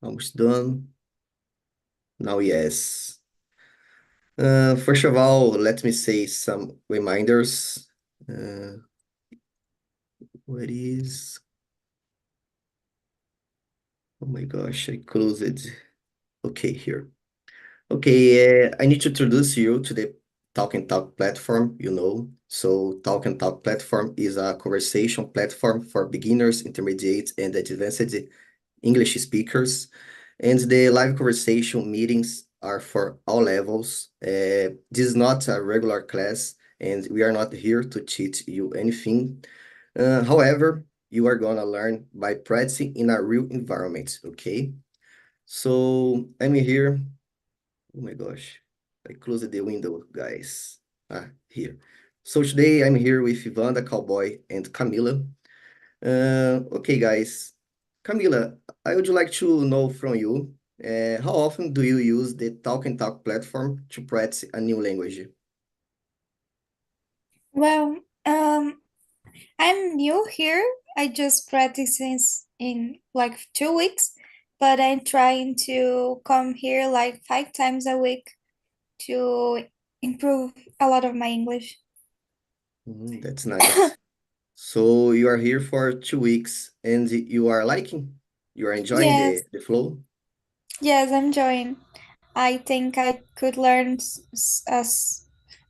Almost done. Now, yes. First of all, let me say some reminders. Uh, what is? Oh my gosh, I closed it. Okay, here. Okay, I need to introduce you to the Talk and Talk platform, So Talk and Talk platform is a conversation platform for beginners, intermediate, and advanced English speakers. And the live conversation meetings are for all levels. This is not a regular class, and we are not here to teach you anything. However, you are gonna learn by practicing in a real environment, okay? So I'm here. Oh my gosh, I closed the window, guys. Here. So today I'm here with Ivan, the cowboy, and Camila. Okay, guys. Camila, I would like to know from you, how often do you use the Talk and Talk platform to practice a new language? Well, I'm new here. I just practice since in like 2 weeks, but I'm trying to come here like 5 times a week to improve a lot of my English. That's nice. So you are here for 2 weeks and you are liking? You are enjoying the, Yes, the flow? yes, I'm enjoying. I think I could learn a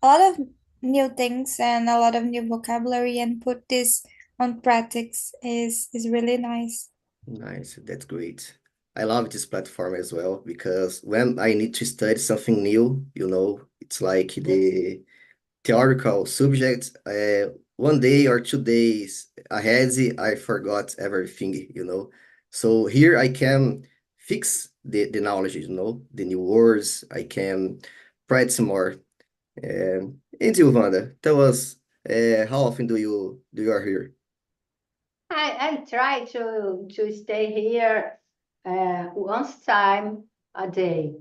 lot of new things and a lot of new vocabulary and put this on practice is really nice. Nice, that's great. I love this platform as well because when I need to study something new, it's like the theoretical subject, one day or 2 days ahead, I forgot everything. So here I can fix the knowledge, the new words, I can practice more. And you, Wanda, tell us, how often do you are here? I try to stay here once time a day,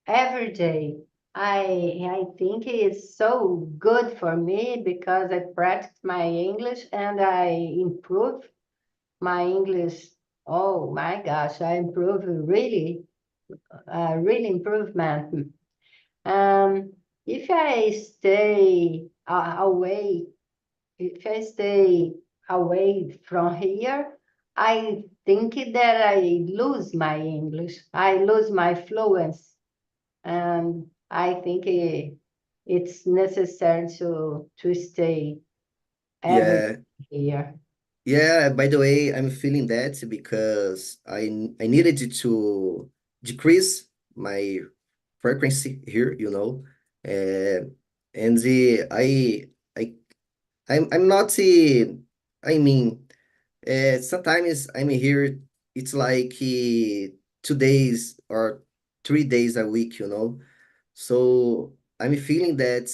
every day. I think it's so good for me because I practice my English and I improve my English. Oh my gosh, I improve really improvement. Um, if I stay away if I stay away from here, I think that I lose my English. I lose my fluency. And I think it's necessary to stay every Yeah, here. yeah, by the way, I'm feeling that because I needed to decrease my frequency here. Uh, and I I'm not I mean sometimes I'm here, it's like 2 days or 3 days a week. So I'm feeling that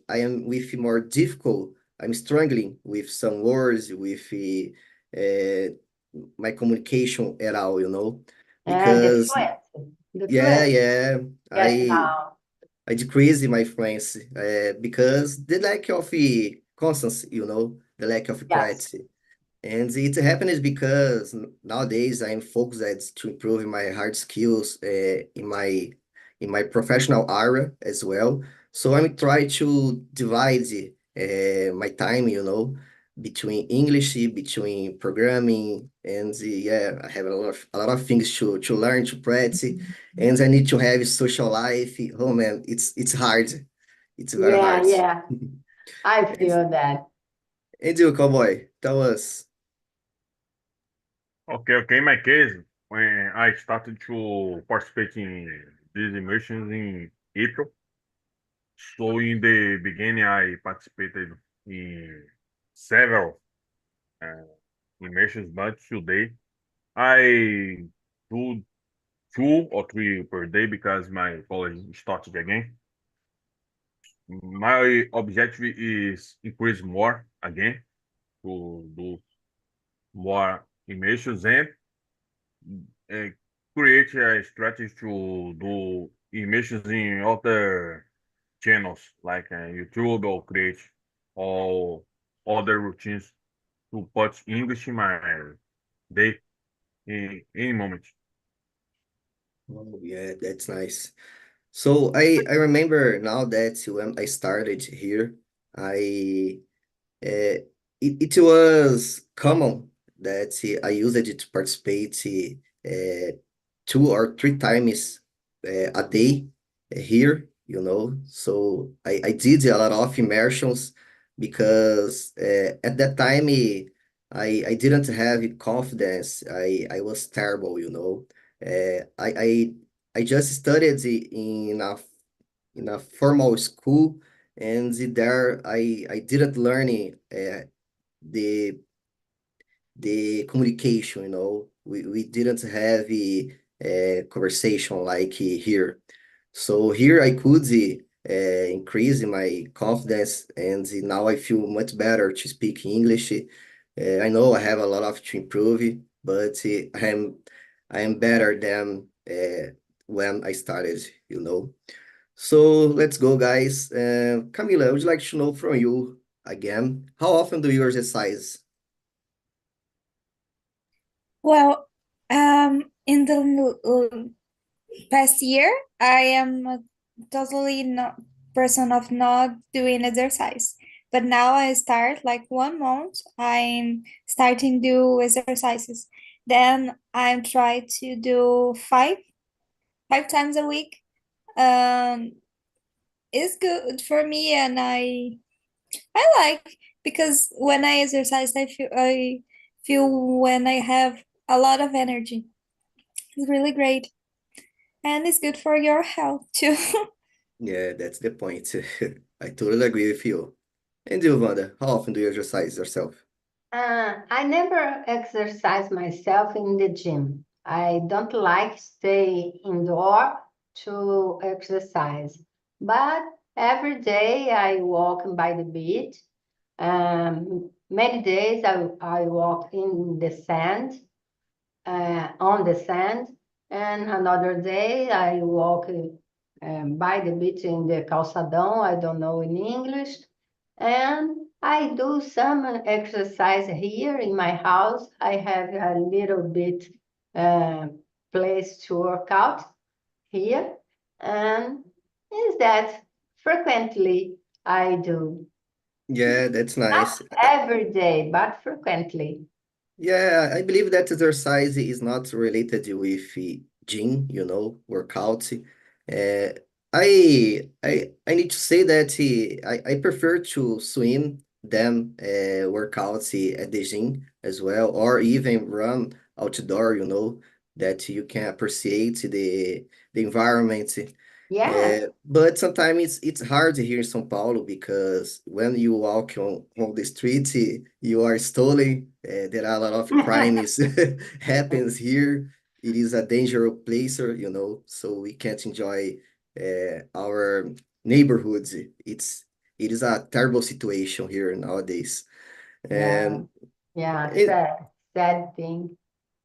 I am with more difficult. I'm struggling with some words, with my communication at all. And the Because fluency. The yeah, fluency yeah, get I down. I decrease my fluency because the lack of constancy, the lack of Yes. practice. And it happens because nowadays I'm focused to improve my hard skills in my professional area as well. So I'm trying to divide my time, between English, between programming, and yeah, I have a lot of things to learn, to practice, and I need to have social life. Oh man, it's hard. It's very Yeah, hard. yeah. I And, feel that. and you, cowboy, tell us. Okay. In my case, when I started to participate in these immersions in April, so in the beginning I participated in several uh, immersions, but today I do 2 or 3 per day because my college started again. My objective is increase more again to do more immersions and uh, create a strategy to do emissions in other channels like YouTube or create all other routines to put English in my day in any moment. Oh, yeah, that's nice. So I remember now that when I started here, I Uh, it was common that I used it to participate 2 or 3 times a day here, you know. So I did a lot of immersions because at that time I didn't have confidence. I was terrible, you know. I just studied in a formal school, and there I didn't learn the the communication, you know. We didn't have a conversation like here. So here I could increase my confidence, and now I feel much better to speak English. I know I have a lot of to improve, but I am better than when I started, you know. So let's go, guys. Camila, I would like to know from you again, how often do you exercise? Well, in the past year, I am a totally not person of not doing exercise. But now I start like 1 month, I'm starting do exercises. Then I'm try to do five times a week. Um, it's good for me, and I like because when I exercise, I feel when I have a lot of energy. It's really great, and it's good for your health too. Yeah, that's the point. I totally agree with you. And you, Wanda, how often do you exercise yourself? I never exercise myself in the gym. I don't like stay indoor to exercise, but every day I walk by the beach. Many days I walk in the sand, on the sand, and another day I walk by the beach in the calçadão. I don't know in English, and I do some exercise here in my house. I have a little bit uh, place to work out here, and is that frequently I do. Yeah, that's Not nice. every day, but frequently. Yeah, I believe that exercise is not related with gym, you know, workout. I need to say that I prefer to swim than workout at the gym as well, or even run outdoor, you know, that you can appreciate the environment. Yes. But sometimes it's hard here in São Paulo because when you walk on the street, you are stolen. There are a lot of crimes happens here. It is a dangerous place, you know, so we can't enjoy our neighborhoods. It is a terrible situation here nowadays. Yeah, And yeah, it, sad thing.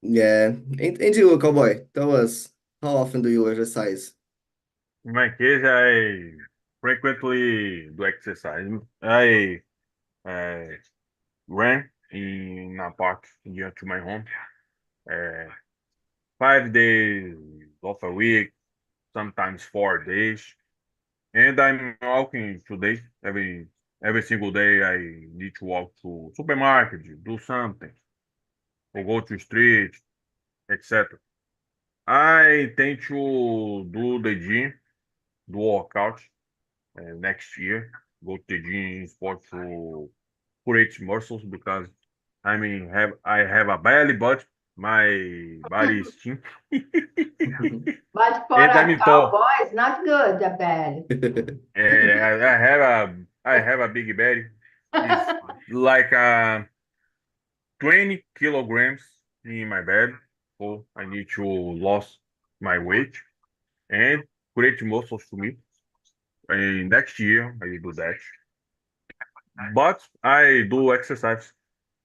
yeah, and you, cowboy, tell us, how often do you exercise? In my case, I frequently do exercise. I uh, ran in a park near to my home. Uh, 5 days of a week, sometimes 4 days. And I'm walking today. Every single day I need to walk to supermarket, do something, or go to street, etc. I intend to do the gym, do workout next year. Go to the gym sport to create muscles because I have a belly, but my body is thin, But for and a I'm tall. cowboy, it's not good, the belly. And I have a big belly. It's like 20 kilograms in my bed. So I need to lose my weight and create muscles to me. And next year I will do that. But I do exercise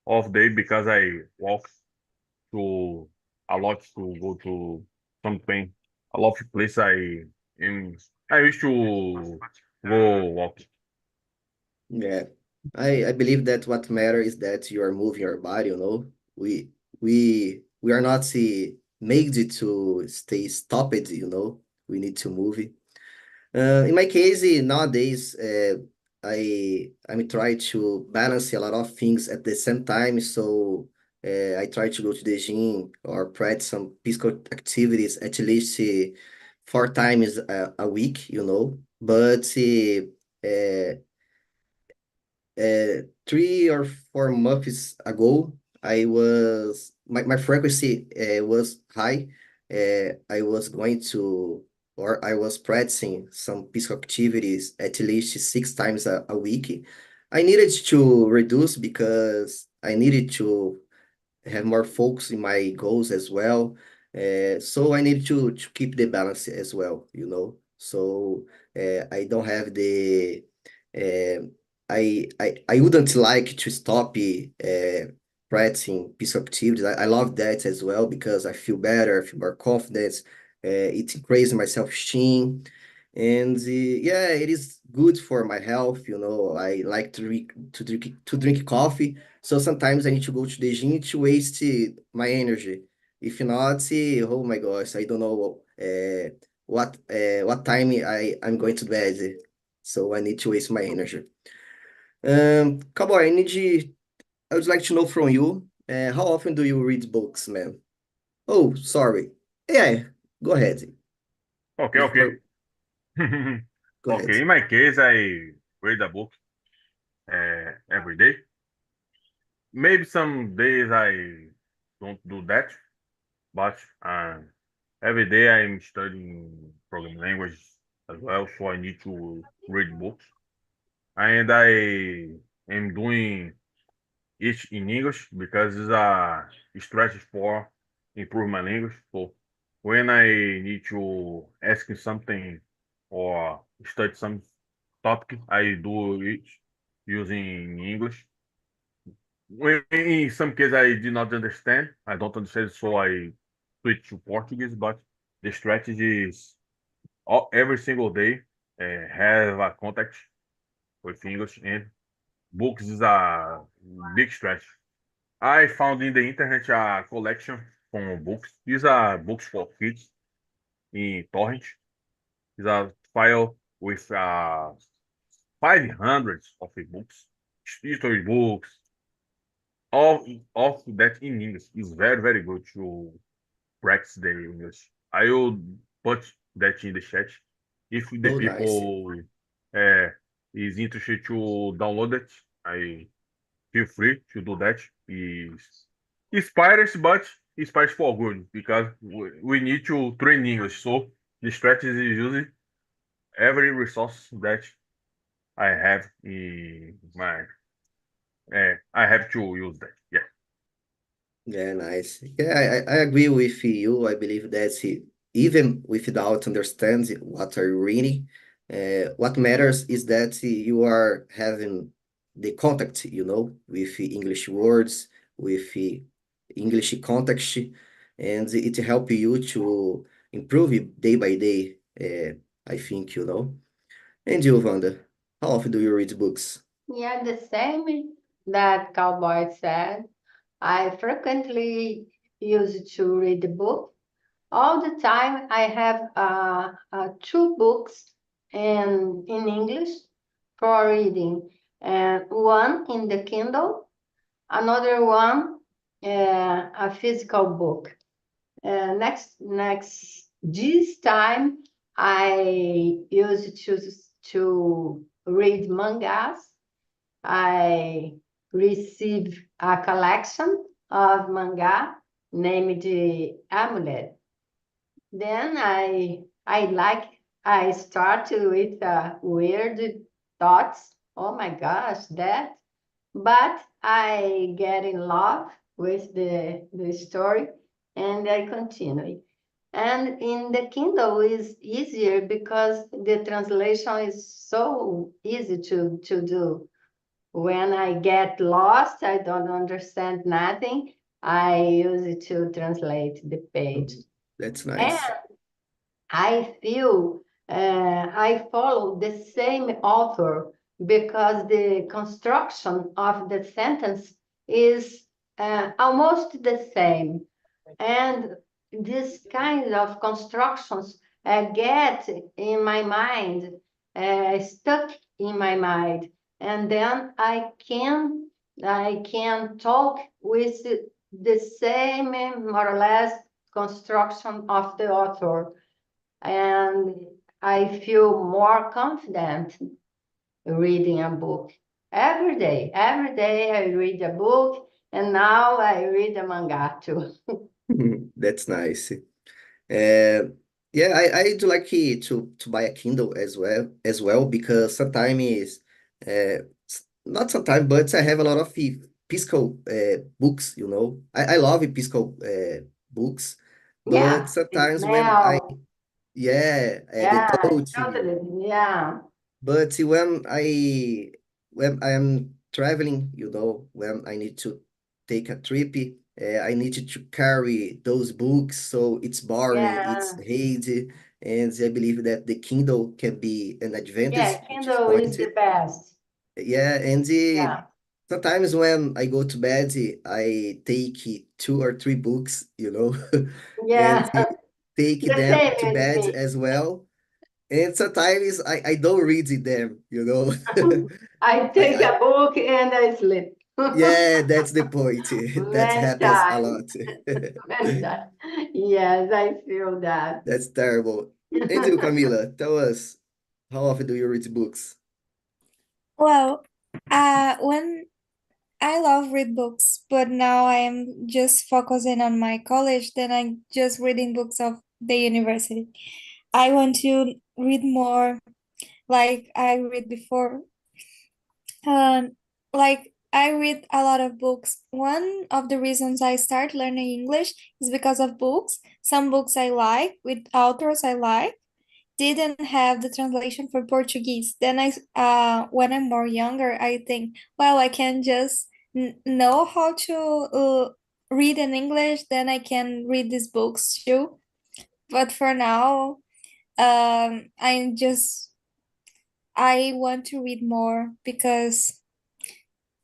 off day because I walk to a lot to go to something. A lot of place in I wish to go walk. Yeah, I believe that what matters is that you are moving your body, you know. We are not see. made it to stay stopped, we need to move. In my case, nowadays, I'm trying to balance a lot of things at the same time. So I try to go to the gym or practice some physical activities at least 4 times a week, But 3 or 4 months ago, my frequency was high. I was going to, or I was practicing some physical activities at least 6 times a week. I needed to reduce because I needed to have more focus in my goals as well. So I need to keep the balance as well. So I don't have the uh, I wouldn't like to stop practicing piece of activities. I love that as well because I feel better, I feel more confident. It increases my self-esteem. And yeah, it is good for my health. I like to drink coffee. So sometimes I need to go to the gym to waste my energy. If not, oh my gosh, I don't know what time I'm going to bed. So I need to waste my energy. Cowboy, I would like to know from you, how often do you read books, man? Oh, sorry. Yeah, go ahead. Okay, okay. Before, go ahead. Okay, in my case, I read a book every day. Maybe some days I don't do that, but every day I'm studying programming language as well, so I need to read books. And I am doing it in English because it's a strategy for improve my language. So when I need to ask something or study some topic, I do it using English. When in some cases I do not understand, I don't understand, so I switch to Portuguese. But the strategy is every single day have a contact with English, and books is a big strategy. I found in the internet a collection from books. These are books for kids in torrent. It's a file with 500 of books, history books, all of that in English. Is very, very good to practice the English. I will put that in the chat. If the Oh, nice. people uh, is interested to download it, I feel free to do that. Is inspires, but inspires for good because we need to train English. So the strategy is using every resource that I have in my. I have to use that. Yeah. Yeah, nice. Yeah, I agree with you. I believe that even without understanding what are you reading, what matters is that you are having the contact, with English words, with English context, and it help you to improve it day by day. I think. And you, Wanda, how often do you read books? Yeah, the same that Cowboy said. I frequently use to read the book. All the time, I have two books in English for reading, and one in the Kindle, another one, a physical book. Next, this time I use to read mangas. I received a collection of manga named the Amulet. Then I start with weird thoughts. Oh my gosh, that. But I get in love with the story and I continue. And in the Kindle is easier because the translation is so easy to do. When I get lost, I don't understand nothing. I use it to translate the page. Mhm. That's And nice. I feel I follow the same author because the construction of the sentence is almost the same. And this kind of constructions get in my mind, stuck in my mind, and then I can talk with the same more or less construction of the author, and I feel more confident reading a book every day. Every day I read a book, and now I read a manga too. That's nice. Uh, yeah, I do like to buy a Kindle as well because sometimes not sometimes, but I have a lot of physical books, you know. I love physical books, but Yeah, the sometimes smell. the Yeah, touch. totally. Yeah, But when I am traveling, you know, when I need to take a trip, I need to carry those books, so it's boring, it's yeah, heavy, and I believe that the Kindle can be an yeah. advantage in this Kindle is point. the best. Yeah, and Yeah, sometimes when I go to bed, I take 2 or 3 books, you know, and yeah. take The them same to with bed me. as well. And sometimes I don't read them, you know. I take I a book and I sleep. yeah, that's the point. That Many happens a times, lot. many times. Yes, I feel that. That's terrible. And you, Camila, tell us, how often do you read books? Well, when I love read books, but now I am just focusing on my college, then I'm just reading books of the university. I want to read more like I read before. Um, like I read a lot of books. One of the reasons I start learning English is because of books. Some books I like with authors I like didn't have the translation for Portuguese. Then when I'm more younger, I think, well, I can just know how to read in English, then I can read these books too. But for now, I want to read more because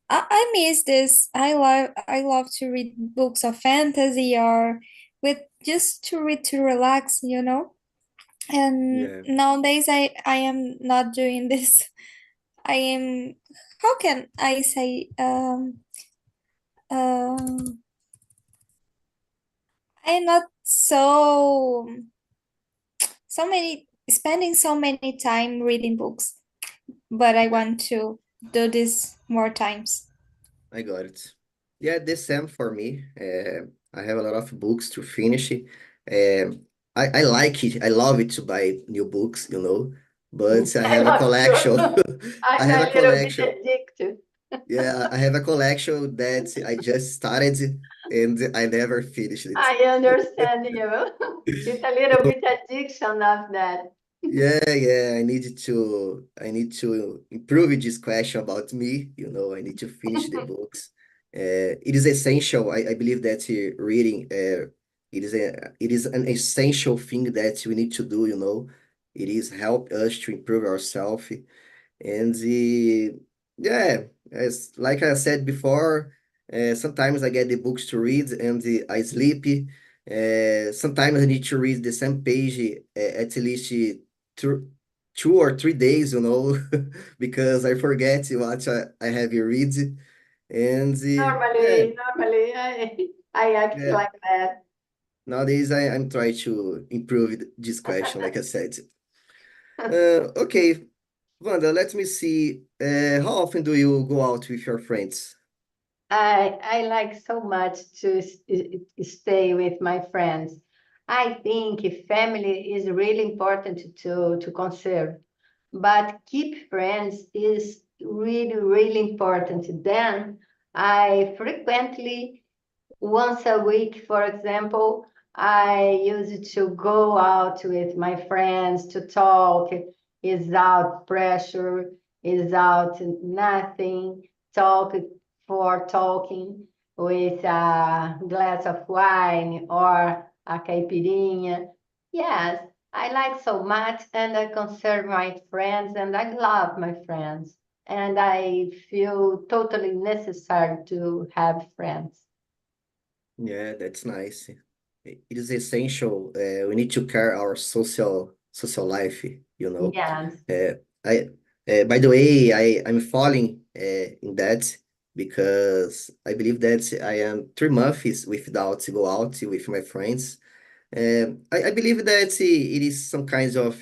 I miss this. I love to read books of fantasy or with just to read to relax, you know. And Yeah, nowadays I am not doing this. I am, how can I say, um I'm not so many spending so many time reading books, but I want to do this more times. I got it. Yeah, the same for me. I have a lot of books to finish. I like it. I love it to buy new books, you know, but I I have a love collection. to. I I'm have a a little bit collection. addicted. Yeah, I have a collection that I just started and I never finished it. I understand you. It's a little bit addiction of that. Yeah, I need to improve this question about me. You know, I need to finish the books. It is essential. I believe that reading, it is an essential thing that we need to do, you know. It is help us to improve ourselves. And yeah, as like I said before, sometimes I get the books to read and I sleep. Sometimes I need to read the same page at least 2 or 3 days, you know, because I forget what I have read. And yeah, Normally, I act yeah. like that. Nowadays I'm trying to improve this question, like I said. Okay, Wanda, let me see. How often do you go out with your friends? I like so much to stay with my friends. I think family is really important to conserve, but keep friends is really, really important. Then I frequently, once a week, for example, I used to go out with my friends to talk without pressure, without nothing, talk for talking with a glass of wine or a caipirinha. Yes, I like so much and I conserve my friends and I love my friends. And I feel totally necessary to have friends. Yeah, that's nice. it is essential. We need to care our social life, you know. Yes. I by the way, I'm falling in that because I believe that I am 3 months without to go out with my friends. I believe that it is some kinds of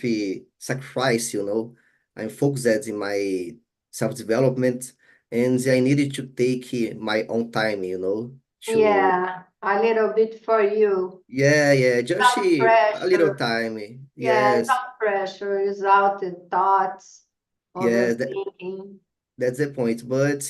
sacrifice, you know. I'm focused in my self-development, and I needed to take my own time, you know, to Yeah, a little bit for you. yeah, just Without a little pressure. time. Yeah, Yes, without pressure, without the thoughts, yeah, that, overthinking. that's the point. But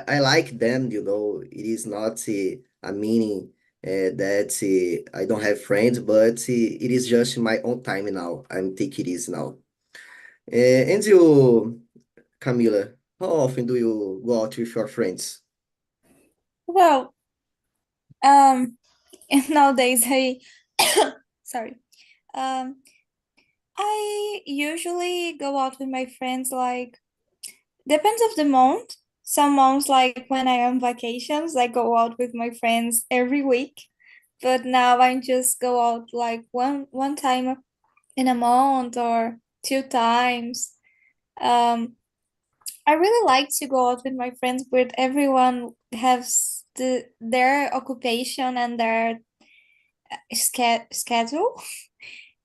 I like them, you know. It is not a meaning that I don't have friends, but it is just my own time now. I'm taking it easy now. And you, Camila, how often do you go out with your friends? Well, um, nowadays I sorry. Um, I usually go out with my friends like depends of the month. Some months like when I am vacations, I go out with my friends every week. But now I just go out like one time in a month or two times. Um, I really like to go out with my friends, but everyone has their occupation and their schedule,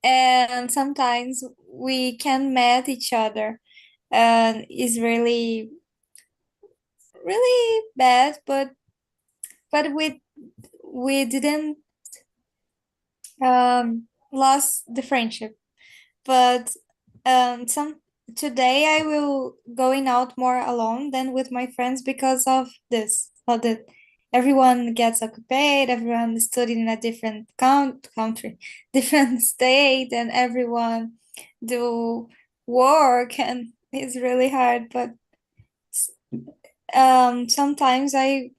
and sometimes we can meet each other, and it's really bad, but we didn't lost the friendship. But some today I will going out more alone than with my friends because of this. Of that everyone gets occupied, everyone is studying in a different country, different state, and everyone do work, and it's really hard. But sometimes I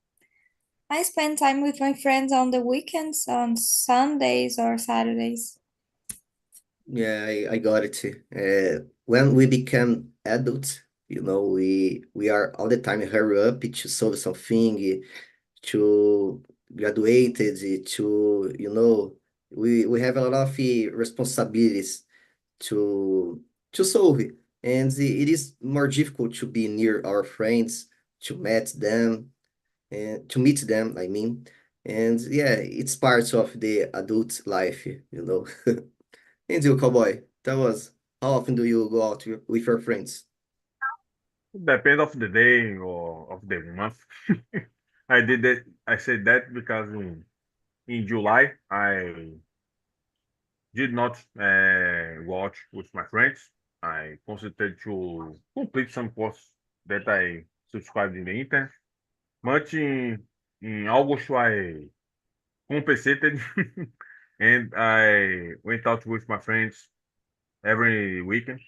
spend time with my friends on the weekends, on Sundays or Saturdays. Yeah, I got it. When we become adults, you know, we are all the time hurry up to solve something, to graduated, to, you know, we have a lot of responsibilities to solve, and it is more difficult to be near our friends, to meet them, and to meet them, I mean, and yeah, it's part of the adult life, you know. And you, cowboy, tell us, how often do you go out with your friends? Depend of the day or of the month. I did that. I said that because in July I did not watch with my friends. I concentrated to complete some courses that I subscribed in the internet. But in August I compensated and I went out with my friends every weekend.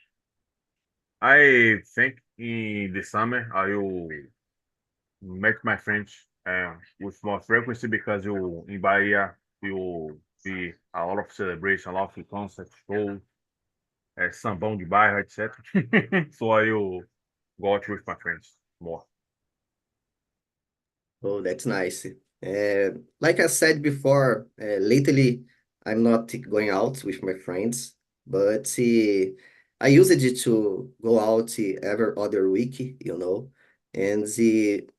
I think in the summer I will meet my friends with more frequency because you in Bahia you will be a lot of celebration, a lot of concerts, shows, sambão de bairro, etc. So I will go out with my friends more. Oh, that's nice. Like I said before, lately I'm not going out with my friends, but I used it to go out every other week, you know. And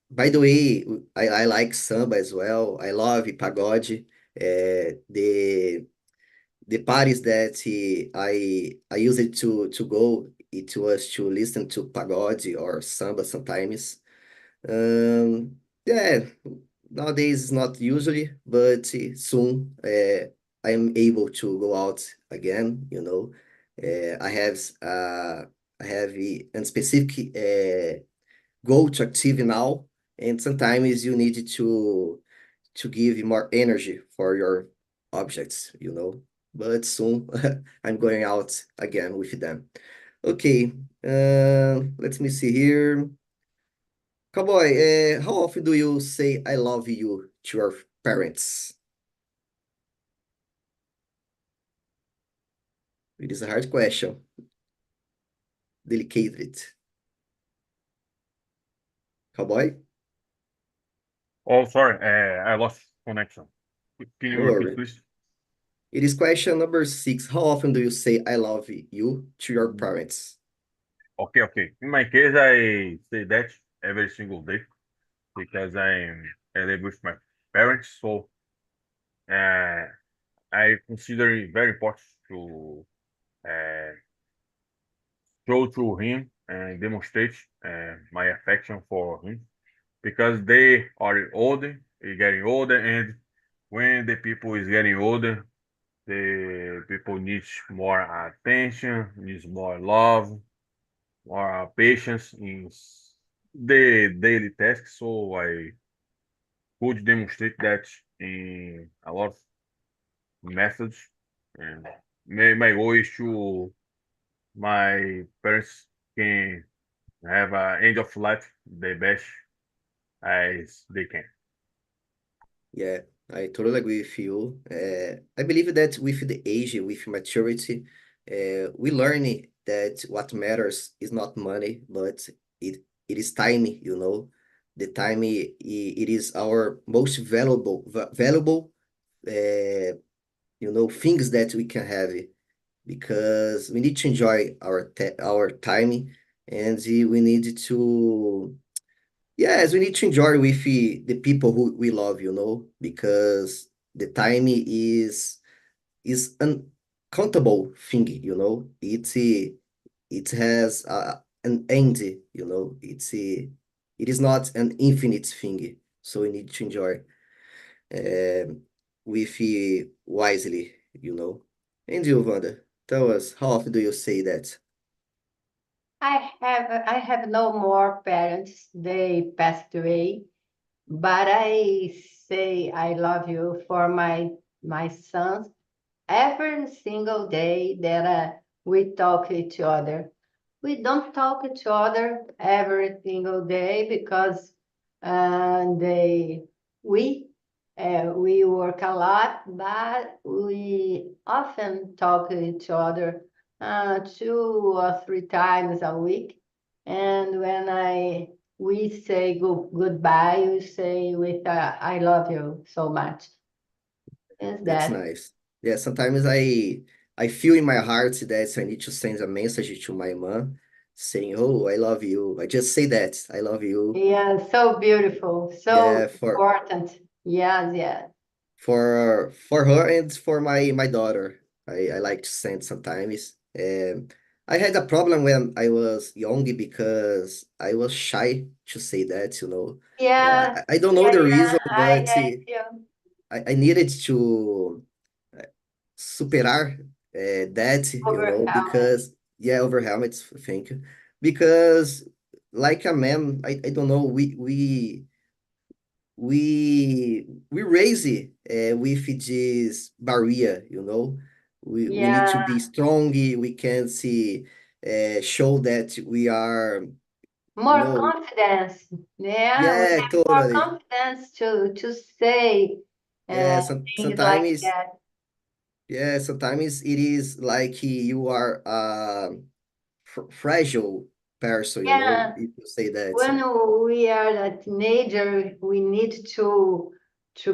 by the way, I like samba as well. I love pagode. The parties that I used it to go, it was to listen to pagode or samba sometimes. Yeah, nowadays it's not usually, but soon I am able to go out again, you know. I have a specific goal to achieve now, and sometimes you need to give more energy for your objects, you know. But soon I'm going out again with them. Okay, let me see here. Cowboy, how often do you say I love you to your parents? It is a hard question. Delicate. Cowboy? Oh, sorry, I lost connection. Can No you repeat, worry. please? It is question number 6. How often do you say I love you to your parents? Okay, okay. In my case, I say that every single day because I live with my parents, so uh, I consider it very important to uh, show to him and demonstrate my affection for him because they are older, getting older, and when the people is getting older, the people needs more attention, needs more love, more patience in the daily tasks. So I could demonstrate that in a lot of methods. And my goal is to my parents can have an end of life the best as they can. Yeah, I totally agree with you. I believe that with the age, with maturity, we learn that what matters is not money, but it is time, you know. The time, it is our most valuable, uh, things that we can have because we need to enjoy our time and we need to. Yes, we need to enjoy with the people who we love, because the time is an countable thing, it has an end, it is not an infinite thing. So we need to enjoy um, with wisely, And you, Wanda, tell us, how often do you say that? I have no more parents. They passed away, but I say I love you for my sons every single day that we talk each other. We don't talk each other every single day because they we work a lot, but we often talk to each other 2 or 3 times a week. And when I we say goodbye, we say with I love you so much. Is That's that? nice. Yeah, sometimes I feel in my heart that I need to send a message to my mom saying, "Oh, I love you." I just say that I love you. Yeah, so beautiful, so Yeah, important. Yes, yes. for her and for my daughter. I like to send sometimes. I had a problem when I was young because I was shy to say that. Yes, I don't know yeah, the yeah, reason, I but hate you. I needed to superar that, Overwhelmed. because yeah, over helmets, thank you. Because like a man, I don't know, we raise it with this barrier, We need to Yeah, be strong, we can see show that we are, you more know, confidence. Yeah, we yeah, have more totally. confidence to say Yeah, things like sometimes, that. yeah, sometimes it is like you are fragile person, Yeah, if you say that. when we are a teenager, we need to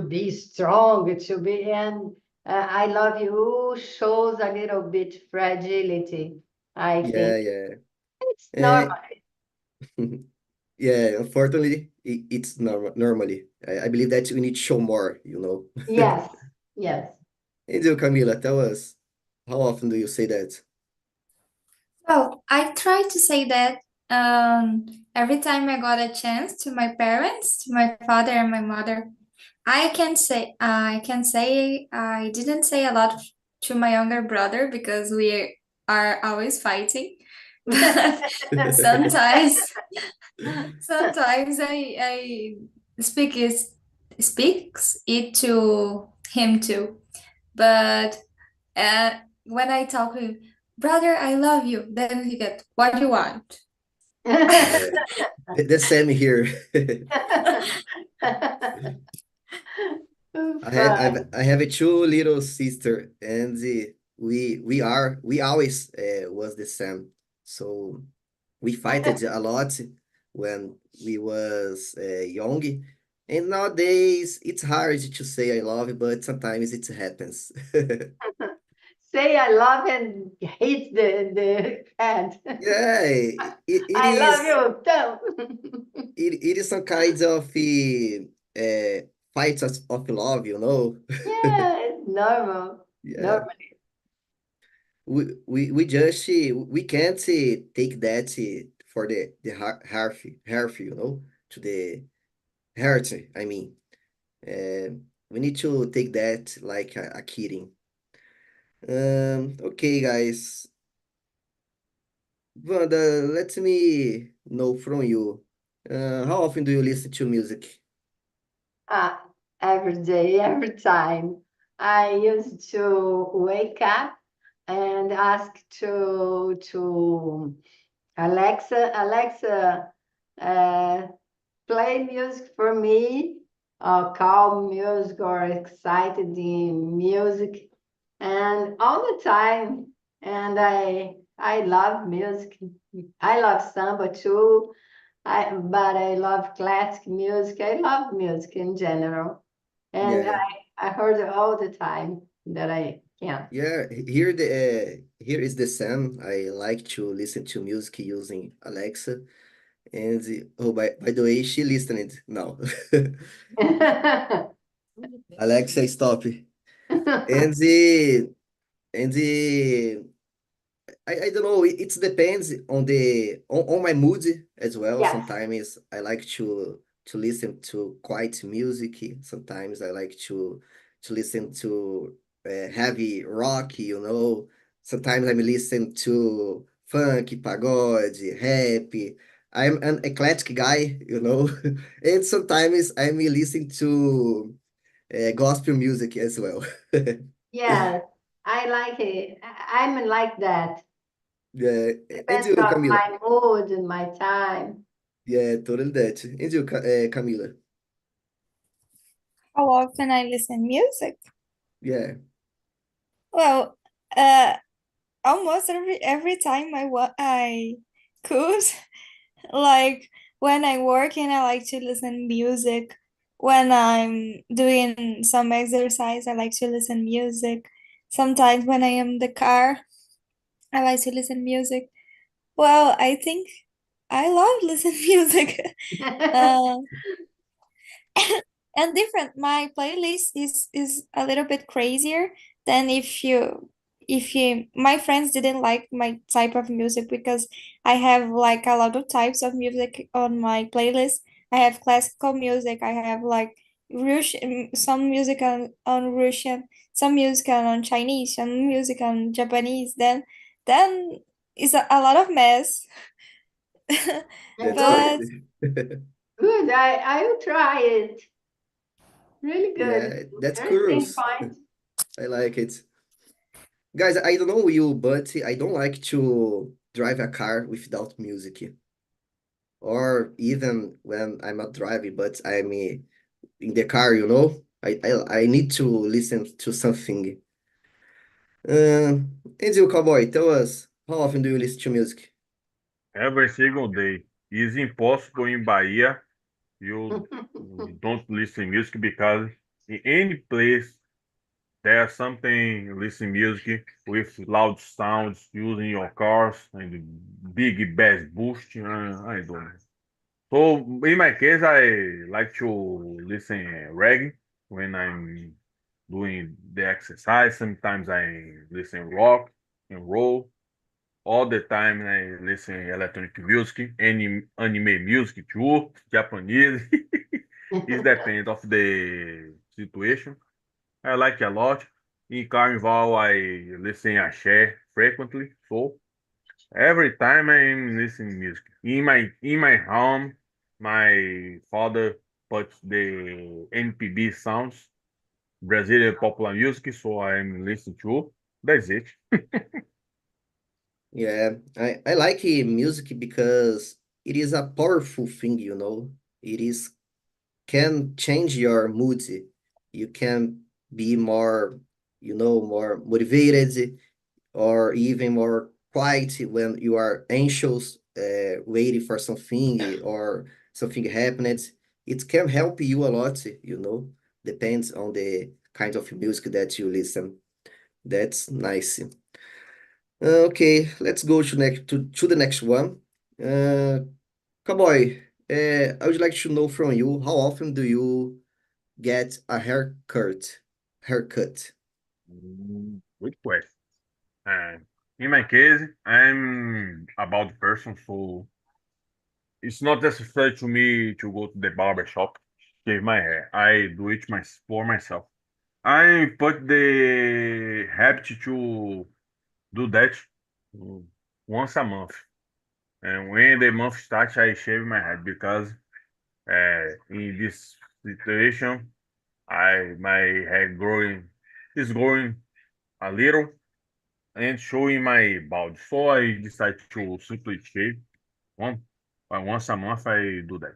be strong, to be, and I love you shows a little bit fragility. I think Yeah, yeah. it's And normal. yeah, unfortunately, it's normally. I believe that we need to show more. Yes, yes. And you, Camila, tell us, how often do you say that? Well, I try to say that every time I got a chance to my parents, to my father and my mother. I can say I didn't say a lot to my younger brother because we are always fighting. But sometimes sometimes I speaks it to him too. But uh, when I talk with him, brother, I love you, then he get what you want. Yeah, the same here. Fun. I have a two little sister, and we always was the same. So we fighted a lot when we was young, And nowadays, it's hard to say I love, but sometimes it happens. Say I love and hit the head. Yeah, it I love is you, too. it is some kind of fights of love, you know. Yeah, it's normal. Yeah, Normal. we just we can't take that for the heart, you know, to the heart. I mean, we need to take that like a kidding. Okay, guys. Wanda, let me know from you. How often do you listen to music? Ah, every day, every time. I used to wake up and ask to Alexa, uh, play music for me, calm music or excited music, and all the time. And I love music. I love samba too. But I love classic music. I love music in general, and Yeah, I heard it all the time that I can. yeah. Here is the Sam. I like to listen to music using Alexa. And oh, by the way, she listened now. Alexa, stop. And I don't know. It depends on on my mood as well. Yes. Sometimes I like to listen to quiet music. Sometimes I like to listen to heavy rock. You know. Sometimes I'm listening to funk, pagode, rap. I'm an eclectic guy, you know. And sometimes I'm listening to gospel music as well. Yes, I like it. I'm like that. Yeah, and Depends you, on Camila? my mood and my time. Yeah, totally that. And you, Camila? How often I listen music? Yeah, Well, uh, almost every time I could. Like when I'm working, I like to listen music. When I'm doing some exercise, I like to listen music. Sometimes when I am in the car, I like to listen music. Well, I think I love listen music. Uh, and different. My playlist is a little bit crazier than if you my friends didn't like my type of music because I have like a lot of types of music on my playlist. I have classical music, I have like Russian, some music on Russian, some music on Chinese, some music on Japanese. Then it's a lot of mess. that's Good, But crazy. good. I will try it. Really good. Yeah, that's Interesting curious. point. I like it. Guys, I don't know you, but I don't like to drive a car without music. Or even when I'm not driving, but I'm in the car, you know? I need to listen to something. And you, cowboy, tell us, how often do you listen to music? Every single day. It's impossible in Bahia. You don't listen music because in any place there's something listen music with loud sounds using your cars and big bass boost. I don't know. So in my case, I like to listen reggae when I'm doing the exercise. Sometimes I listen rock and roll. All the time I listen electronic music, anime music too, Japanese. It depends of the situation. I like a lot. In carnival, I listen Axé frequently. So every time I'm listening music. In my home, my father puts the NPB sounds, Brazilian popular music, so I'm listening to. That's it. Yeah, I like music because it is a powerful thing, you know. It is can change your mood. You can be more, you know, more motivated or even more quiet when you are anxious, waiting for something or something happened. it can help you a lot, depends on the kind of music that you listen. That's nice. Okay, let's go to the next one. Uh, Cowboy, I would like to know from you, how often do you get a haircut? Haircut. Good question. Uh, in my case, I'm about the person, so it's not necessary to me to go to the barber shop, shave my hair. I do it for myself. I put the habit to do that mm, once a month. And when the month starts, I shave my head because in this situation, I my hair growing is growing a little and showing my bald. So I decide to simply shave one once a month. I do that.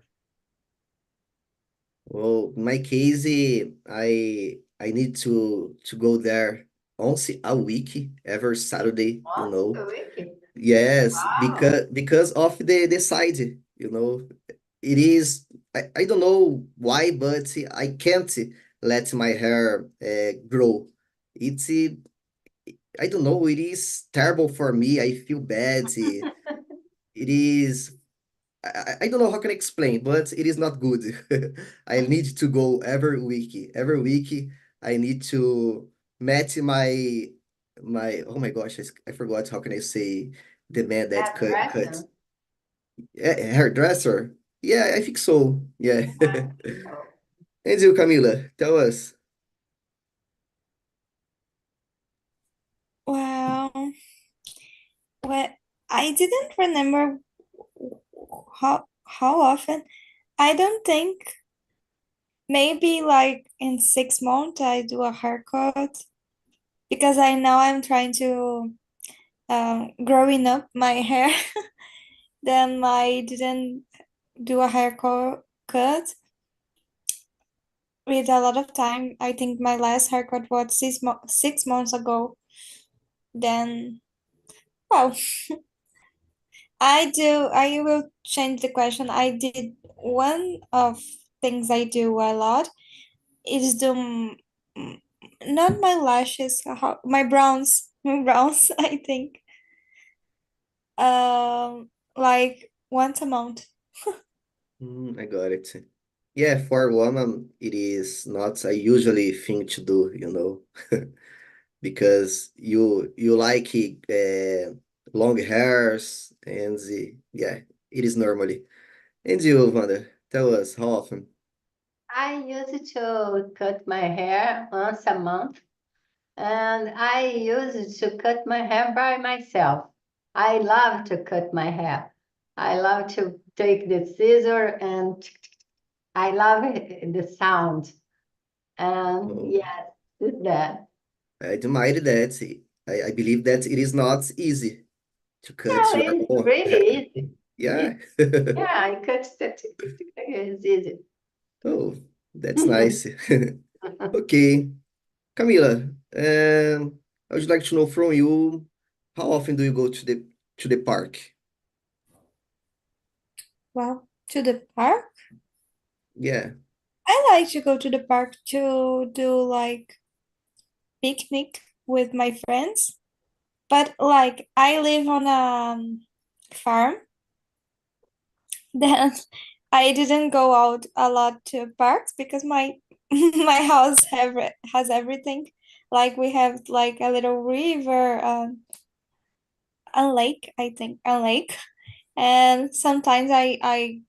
Well, in my case, I need to go there once a week, every Saturday, Once a week. Yes, Wow. because of the side, it is I don't know why, but I can't let my hair grow. It's I don't know, it is terrible for me. I feel bad. It is I don't know how can I explain, but it is not good. I need to go every week. Every week I need to match my oh my gosh, I forgot how can I say the man that cut Hairdresser. hairdresser. Yeah, I think so. Yeah. Oh. And you, Camila, tell us. Well, well, I didn't remember how often. I don't think maybe like in 6 months I do a haircut because I know I'm trying to growing up my hair. Then I didn't do a haircut cut with a lot of time. I think my last haircut was 6 months ago. Then, well, I will change the question. I did one of things I do a lot is do not my lashes, my browns, my browns, I think. Like once a month. I got it. Yeah, for woman, it is not a usually thing to do, because you like long hairs and yeah, it is normally. And you, Wanda, tell us how often. I used to cut my hair once a month, and I used to cut my hair by myself. I love to cut my hair. I love to take the scissor and I love the sound. And Oh, yes, did that. I admire that. I believe that it is not easy to cut Yeah, your it's own hair. really easy. Yeah. Yeah, I cut the it's easy. Oh, that's nice. Okay. Camila, I would like to know from you, how often do you go to the park? Well, to the park. Yeah. I like to go to the park to do like picnic with my friends. But like I live on a farm, then I didn't go out a lot to parks because my my house has everything. Like we have like a little river, a lake, I think, a lake. And sometimes I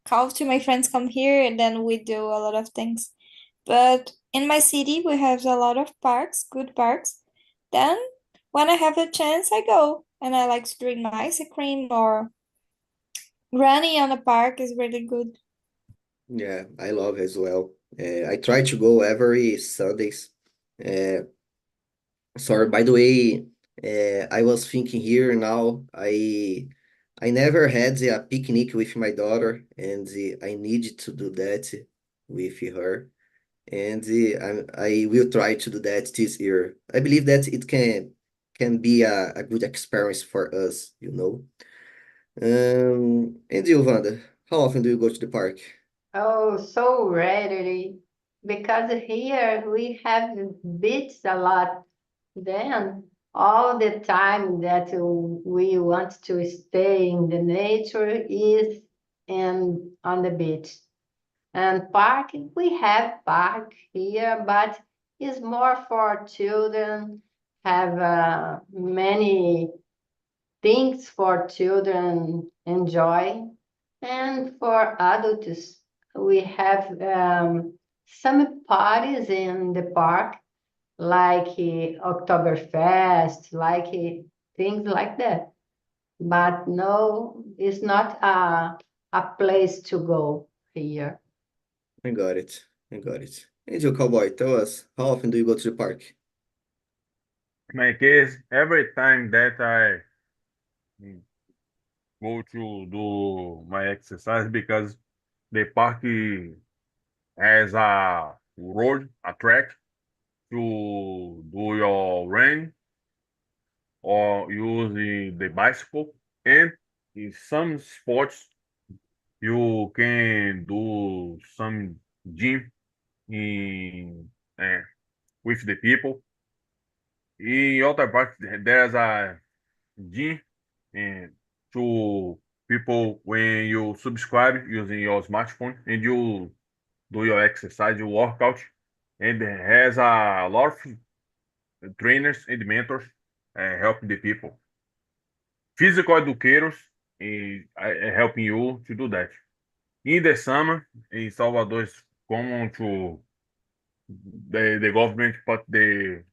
call to my friends come here and then we do a lot of things. But in my city we have a lot of parks, good parks. Then when I have a chance I go and I like to drink my ice cream or running on the park is really good. Yeah, I love as well. I try to go every Sundays. Uh, Sorry, by the way, I was thinking here now, I never had a picnic with my daughter, and I need to do that with her. And I will try to do that this year. I believe that it can be a good experience for us. And you, Wanda, how often do you go to the park? Oh, so rarely, because here we have beach a lot. Then all the time that we want to stay in the nature is in on the beach. And park, we have park here, but it's more for children, have many things for children enjoy. And for adults, we have some parties in the park, like Oktoberfest, like things like that. But no, it's not a place to go here. I got it. I got it. And you, cowboy, tell us, how often do you go to the park? In my case, every time that I mm, go to do my exercise because the park has a road, a track to do your run or use the bicycle. And in some sports, you can do some gym in uh, with the people. In other parts, there's a gym and to people when you subscribe using your smartphone and you do your exercise, you workout, and it has a lot of trainers and mentors helping the people. Physical educators helping you to do that. In the summer, in Salvador, it's common to the government put the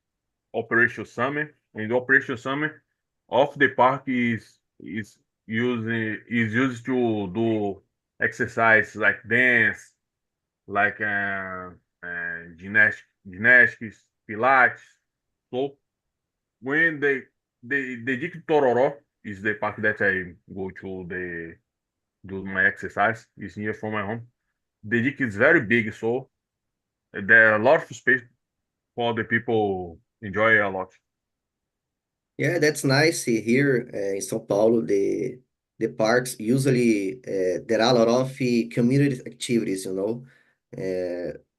Operation Summer, and the Operation Summer of the park is used to do exercise like dance, like gymnastics, pilates. So when the Dique Tororó is the park that I go to the do my exercise. It's near from my home. The Dique is very big, so there are a lot of space for the people enjoy a lot. Yeah, that's nice. Here in São Paulo, the parks usually there are a lot of community activities,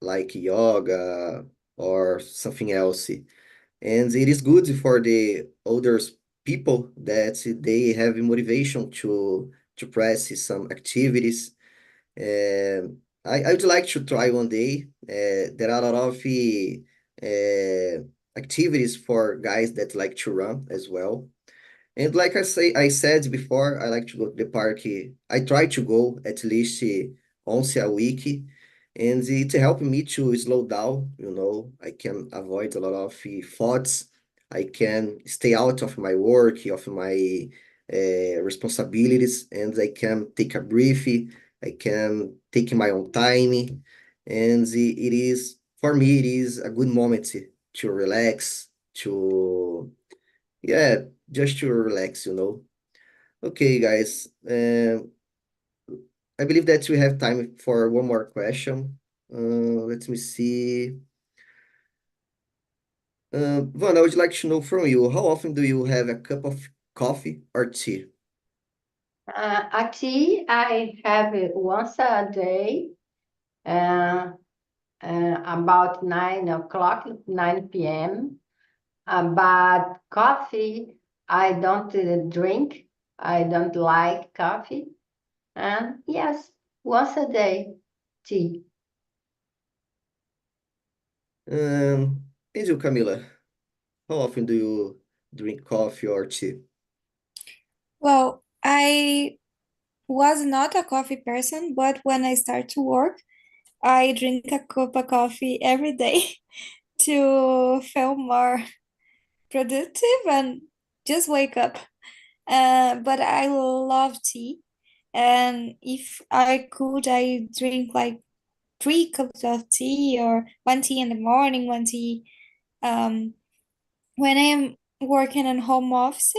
like yoga or something else. And it is good for the older people that they have motivation to practice some activities. I would like to try one day. There are a lot of activities for guys that like to run as well. And like I said before, I like to go to the park. I try to go at least once a week, and it help me to slow down. I can avoid a lot of thoughts. I can stay out of my work, of my responsibilities, and I can take a breath. I can take my own time, and it is for me. It is a good moment to relax, to yeah, just to relax. Okay, guys. I believe that we have time for one more question. Let me see. Vaughn, I would like to know from you, how often do you have a cup of coffee or tea? A tea I have it once a day, uh, about 9 o'clock, 9 p.m. But coffee, I don't drink. I don't like coffee. And yes, once a day, tea. And you, Camila, how often do you drink coffee or tea? Well, I was not a coffee person, but when I start to work, I drink a cup of coffee every day to feel more productive and just wake up. But I love tea. And if I could, I drink like 3 cups of tea or one tea in the morning, one tea when I am working in home office.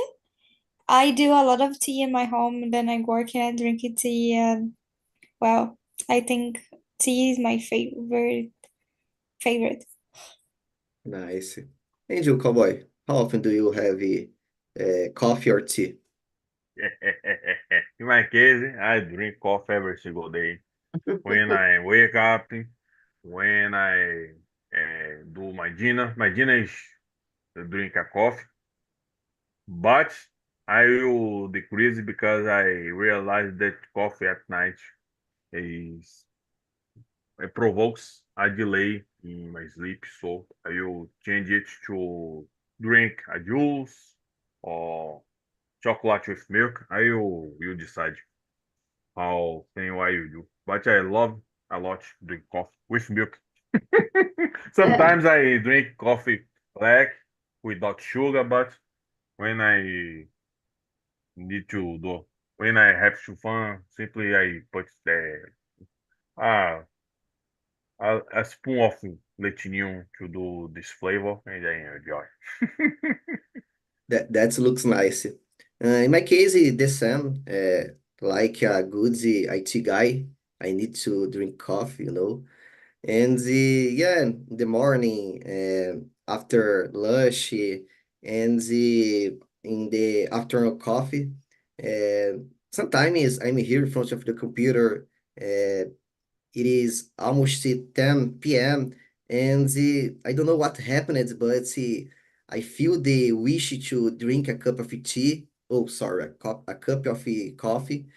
I do a lot of tea in my home, and then I work and drink tea. And well, I think tea is my favorite. Nice. And you, cowboy, how often do you have coffee or tea? In my case, I drink coffee every single day. when I wake up, when I do my dinner. My dinner is to drink a coffee, but I will decrease because I realize that coffee at night is it provokes a delay in my sleep, so I will change it to drink a juice or chocolate with milk. I will decide how thing what you do. But I love a lot drink coffee with milk. Sometimes I drink coffee black without sugar, but when I need to do when I have to fun, simply I put uh, a spoon of leitinho to do this flavor and I enjoy. That looks nice. In my case, the same. Like a good IT guy, I need to drink coffee, you know. And yeah, in the morning, after lunch, and in the afternoon coffee. Sometimes I'm here in front of the computer. It is almost 10 p.m. and I don't know what happened, but I feel the wish to drink a cup of tea. Oh, sorry, a cup of coffee.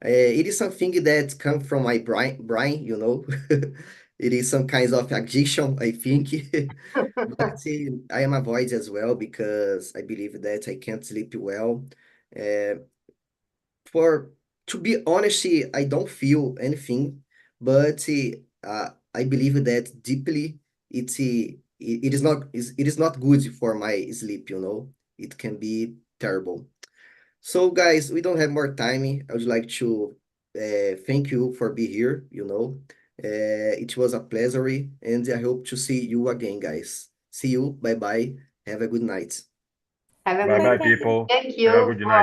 It is something that comes from my brain, you know. It is some kinds of addiction, I think. But I am avoid as well because I believe that I can't sleep well. Uh, for to be honest, I don't feel anything, but I believe that deeply it is not good for my sleep, you know. It can be terrible. So, guys, we don't have more time. I would like to thank you for being here, you know. It was a pleasure, and I hope to see you again, guys. See you. Bye bye. Have a good night. Have a Bye good bye, day. people. Thank Have a you good for night.